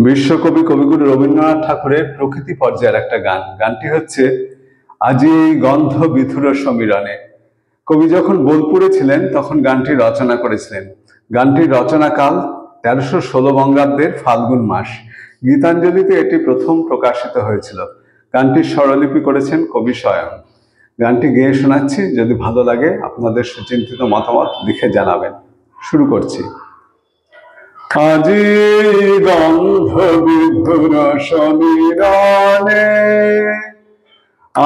বিশ্বকবি কবিগুরু রবীন্দ্রনাথ ঠাকুরের প্রকৃতি পর্যায়ের একটা গান। গানটি হচ্ছে আজি গন্ধ বিধুর সমীরণে। কবি যখন বোলপুরে ছিলেন তখন গানটি রচনা করেছিলেন। গানটির রচনাকাল 1316 বঙ্গাব্দের ফাল্গুন মাস। গীতাঞ্জলিতে এটি প্রথম প্রকাশিত হয়েছিল। গানটির স্বরলিপি করেছেন কবি স্বয়ং। গানটি গেয়ে শোনাচ্ছি, যদি ভালো লাগে আপনাদের সুচিন্তিত মতামত লিখে জানাবেন। শুরু করছি। আজি গন্ধ বিধুর সমীরণে,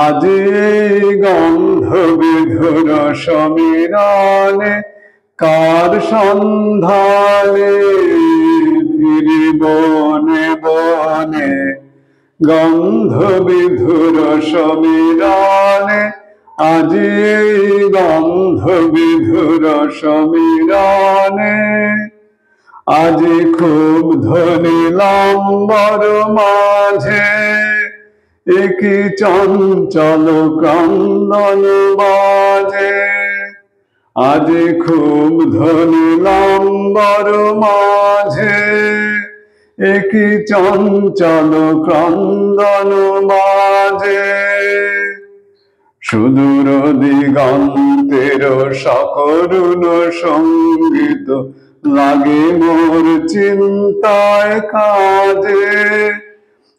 আজি গন্ধ বিধুর সমীরণে, কার সন্ধানে ফিরি বনে বনে। গন্ধ বিধুর সমীরণে, আজি গন্ধ বিধুর সমীরণে। আজি খুব ধ্বনি লম্বর মাঝে, একই চঞ্চল ক্রন্দন বাজে। আজি খুব ধ্বনি লম্বর মাঝে, একই চঞ্চল ক্রন্দন বাজে। সুদূর দিগন্তের সকরুণ সঙ্গীত লাগে মোর চিন্তায় কাজে।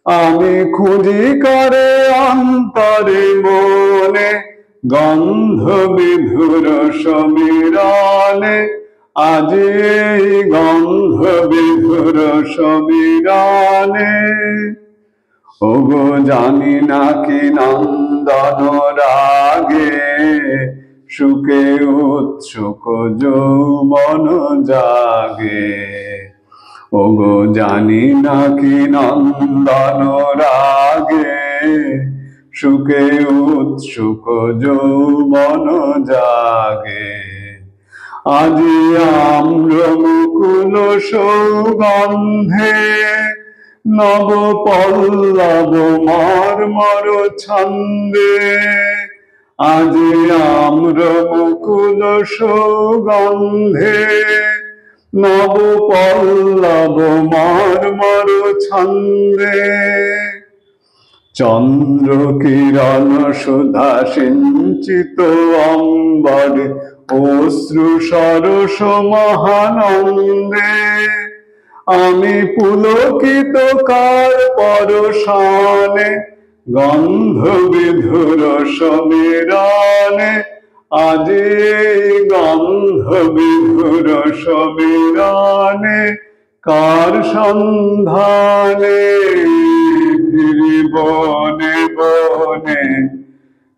আমি খুঁজি করে অন্তরে মনে, গন্ধ বিধুর সমীরণে। আজি গন্ধ বিধুর সমীরণে। ওগো জানি না কি নন্দন রাগে, সুখে উৎসুক যৌবন জাগে। ওগো জানি না কি নন্দন রাগে, সুখে উৎসুক যৌবন জাগে। আজি আম্র মুকুল সৌগন্ধে, নব পল্লব মর্মর ছন্দে। আজি আম্র মুকুল সৌগন্ধে, নব পল্লব মর্মর ছন্দে। চন্দ্র কিরণ সুধা সিঞ্চিত অম্বরে, অশ্রু সরস মহানন্দে। আমি পুলকিত কার পরশানে, গন্ধ বিধুর সমীরণে। আজি গন্ধ বিধুর সমীরণে, কার সন্ধানে ফিরি বনে বনে।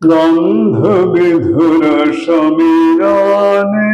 গন্ধ বিধুর সমীরণে।